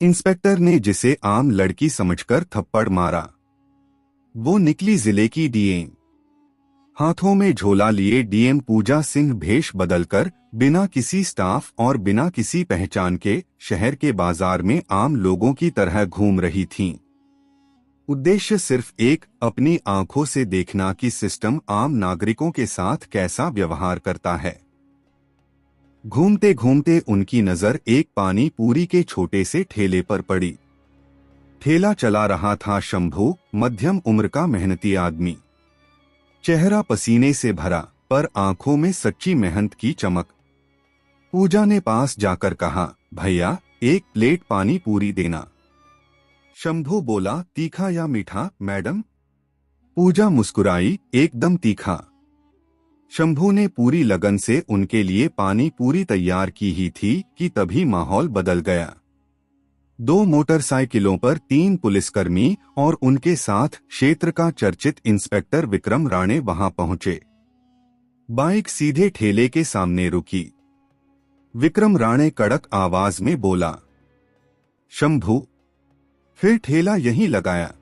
Inspector ने जिसे आम लड़की समझकर थप्पड़ मारा, वो निकली जिले की डीएम। हाथों में झोला लिए डीएम पूजा सिंह भेष बदलकर बिना किसी स्टाफ और बिना किसी पहचान के शहर के बाजार में आम लोगों की तरह घूम रही थीं। उद्देश्य सिर्फ एक, अपनी आंखों से देखना कि सिस्टम आम नागरिकों के साथ कैसा व्यवहार करता है। घूमते घूमते उनकी नजर एक पानी पूरी के छोटे से ठेले पर पड़ी। ठेला चला रहा था शंभू, मध्यम उम्र का मेहनती आदमी। चेहरा पसीने से भरा, पर आंखों में सच्ची मेहनत की चमक। पूजा ने पास जाकर कहा, भैया एक प्लेट पानी पूरी देना। शंभू बोला, तीखा या मीठा मैडम? पूजा मुस्कुराई, एकदम तीखा। शंभू ने पूरी लगन से उनके लिए पानी पूरी तैयार की ही थी कि तभी माहौल बदल गया। 2 मोटरसाइकिलों पर 3 पुलिसकर्मी और उनके साथ क्षेत्र का चर्चित इंस्पेक्टर विक्रम राणे वहां पहुंचे। बाइक सीधे ठेले के सामने रुकी। विक्रम राणे कड़क आवाज में बोला, शंभू, फिर ठेला यहीं लगाया?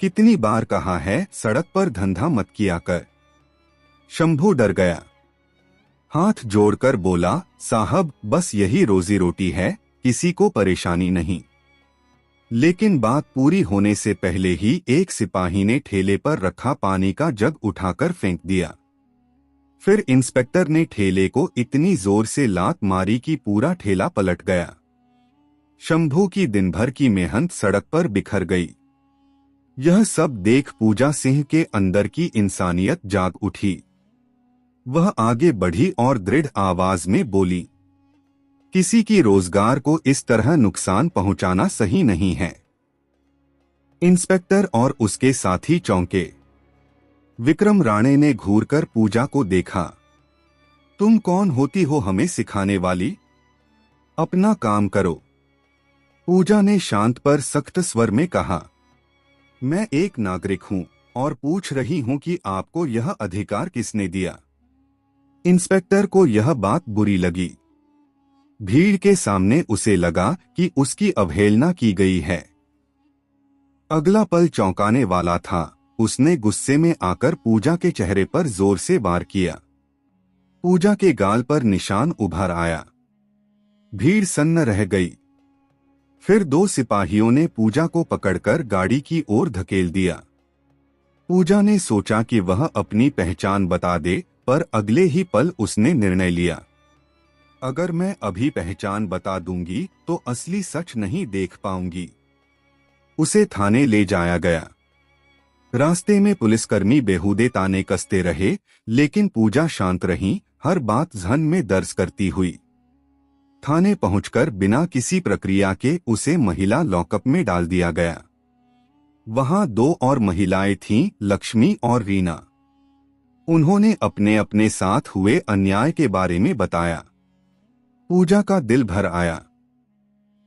कितनी बार कहा है सड़क पर धंधा मत किया कर। शंभू डर गया, हाथ जोड़कर बोला, साहब बस यही रोजी रोटी है, किसी को परेशानी नहीं। लेकिन बात पूरी होने से पहले ही एक सिपाही ने ठेले पर रखा पानी का जग उठाकर फेंक दिया। फिर इंस्पेक्टर ने ठेले को इतनी जोर से लात मारी कि पूरा ठेला पलट गया। शंभू की दिन भर की मेहनत सड़क पर बिखर गई। यह सब देख पूजा सिंह के अंदर की इंसानियत जाग उठी। वह आगे बढ़ी और दृढ़ आवाज में बोली, किसी की रोजगार को इस तरह नुकसान पहुंचाना सही नहीं है। इंस्पेक्टर और उसके साथी चौंके। विक्रम राणे ने घूरकर पूजा को देखा। तुम कौन होती हो हमें सिखाने वाली? अपना काम करो। पूजा ने शांत पर सख्त स्वर में कहा, मैं एक नागरिक हूं और पूछ रही हूं कि आपको यह अधिकार किसने दिया? इंस्पेक्टर को यह बात बुरी लगी। भीड़ के सामने उसे लगा कि उसकी अवहेलना की गई है। अगला पल चौंकाने वाला था। उसने गुस्से में आकर पूजा के चेहरे पर जोर से वार किया। पूजा के गाल पर निशान उभर आया। भीड़ सन्न रह गई। फिर 2 सिपाहियों ने पूजा को पकड़कर गाड़ी की ओर धकेल दिया। पूजा ने सोचा कि वह अपनी पहचान बता दे, पर अगले ही पल उसने निर्णय लिया, अगर मैं अभी पहचान बता दूंगी तो असली सच नहीं देख पाऊंगी। उसे थाने ले जाया गया। रास्ते में पुलिसकर्मी बेहूदे ताने कसते रहे, लेकिन पूजा शांत रही, हर बात जहन में दर्ज करती हुई। थाने पहुंचकर बिना किसी प्रक्रिया के उसे महिला लॉकअप में डाल दिया गया। वहां 2 और महिलाएं थीं, लक्ष्मी और रीना। उन्होंने अपने अपने साथ हुए अन्याय के बारे में बताया। पूजा का दिल भर आया।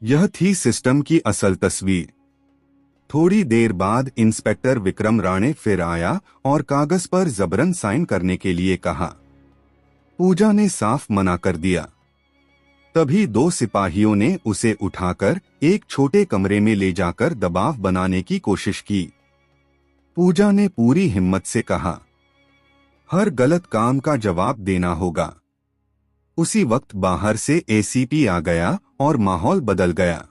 यह थी सिस्टम की असल तस्वीर। थोड़ी देर बाद इंस्पेक्टर विक्रम राणे फिर आया और कागज पर जबरन साइन करने के लिए कहा। पूजा ने साफ मना कर दिया। तभी 2 सिपाहियों ने उसे उठाकर एक छोटे कमरे में ले जाकर दबाव बनाने की कोशिश की। पूजा ने पूरी हिम्मत से कहा, हर गलत काम का जवाब देना होगा। उसी वक्त बाहर से एसीपी आ गया और माहौल बदल गया।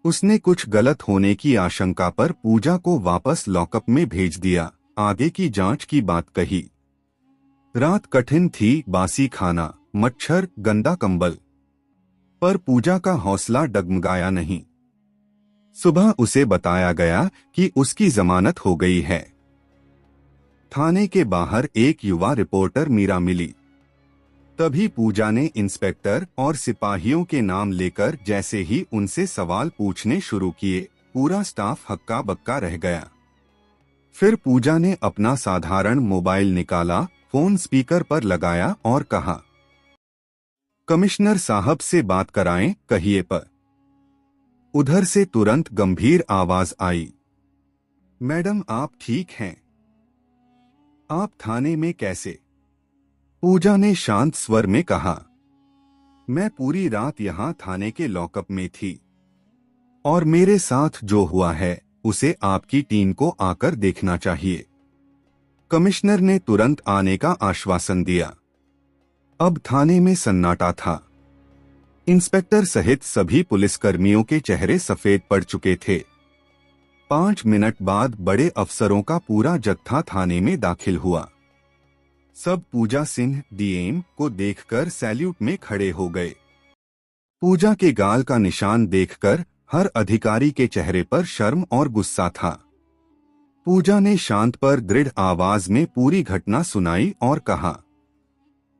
उसने कुछ गलत होने की आशंका पर पूजा को वापस लॉकअप में भेज दिया। आगे की जांच की बात कही। रात कठिन थी, बासी खाना, मच्छर, गंदा कंबल। पर पूजा का हौसला डगमगाया नहीं। सुबह उसे बताया गया कि उसकी जमानत हो गई है। थाने के बाहर एक युवा रिपोर्टर मीरा मिली। तभी पूजा ने इंस्पेक्टर और सिपाहियों के नाम लेकर जैसे ही उनसे सवाल पूछने शुरू किए, पूरा स्टाफ हक्का बक्का रह गया। फिर पूजा ने अपना साधारण मोबाइल निकाला, फोन स्पीकर पर लगाया और कहा, कमिश्नर साहब से बात कराएं, कहिए पर। उधर से तुरंत गंभीर आवाज आई, मैडम आप ठीक हैं? आप थाने में कैसे? पूजा ने शांत स्वर में कहा, मैं पूरी रात यहां थाने के लॉकअप में थी। और मेरे साथ जो हुआ है उसे आपकी टीम को आकर देखना चाहिए। कमिश्नर ने तुरंत आने का आश्वासन दिया। अब थाने में सन्नाटा था। इंस्पेक्टर सहित सभी पुलिसकर्मियों के चेहरे सफेद पड़ चुके थे। 5 मिनट बाद बड़े अफसरों का पूरा जत्था थाने में दाखिल हुआ। सब पूजा सिंह डीएम को देखकर सैल्यूट में खड़े हो गए। पूजा के गाल का निशान देखकर हर अधिकारी के चेहरे पर शर्म और गुस्सा था। पूजा ने शांत पर दृढ़ आवाज में पूरी घटना सुनाई और कहा,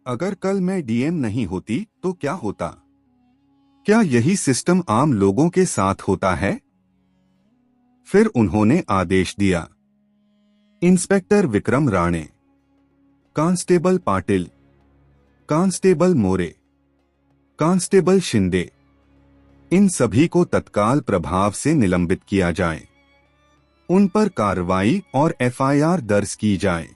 अगर कल मैं डीएम नहीं होती तो क्या होता? क्या यही सिस्टम आम लोगों के साथ होता है? फिर उन्होंने आदेश दिया, inspector Vikram Rane, constable Patil, constable More, constable Shinde, इन सभी को तत्काल प्रभाव से निलंबित किया जाए। उन पर कार्रवाई और एफआईआर दर्ज की जाए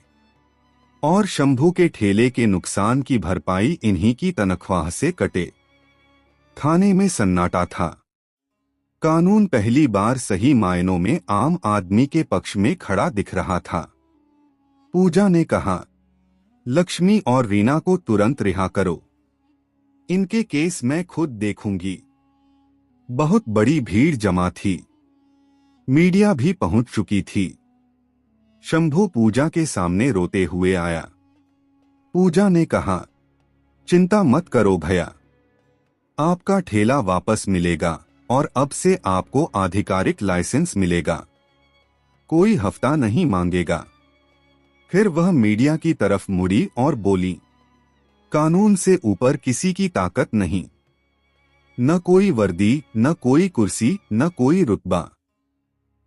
और शंभू के ठेले के नुकसान की भरपाई इन्हीं की तनख्वाह से कटे। थाने में सन्नाटा था। कानून पहली बार सही मायनों में आम आदमी के पक्ष में खड़ा दिख रहा था। पूजा ने कहा, लक्ष्मी और रीना को तुरंत रिहा करो। इनके केस मैं खुद देखूंगी। बहुत बड़ी भीड़ जमा थी। मीडिया भी पहुंच चुकी थी। शंभू पूजा के सामने रोते हुए आया। पूजा ने कहा, चिंता मत करो भैया, आपका ठेला वापस मिलेगा और अब से आपको आधिकारिक लाइसेंस मिलेगा। कोई हफ्ता नहीं मांगेगा। फिर वह मीडिया की तरफ मुड़ी और बोली, कानून से ऊपर किसी की ताकत नहीं। न कोई वर्दी, न कोई कुर्सी, न कोई रुतबा।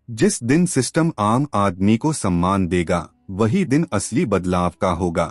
जिस दिन सिस्टम आम आदमी को सम्मान देगा, वही दिन असली बदलाव का होगा।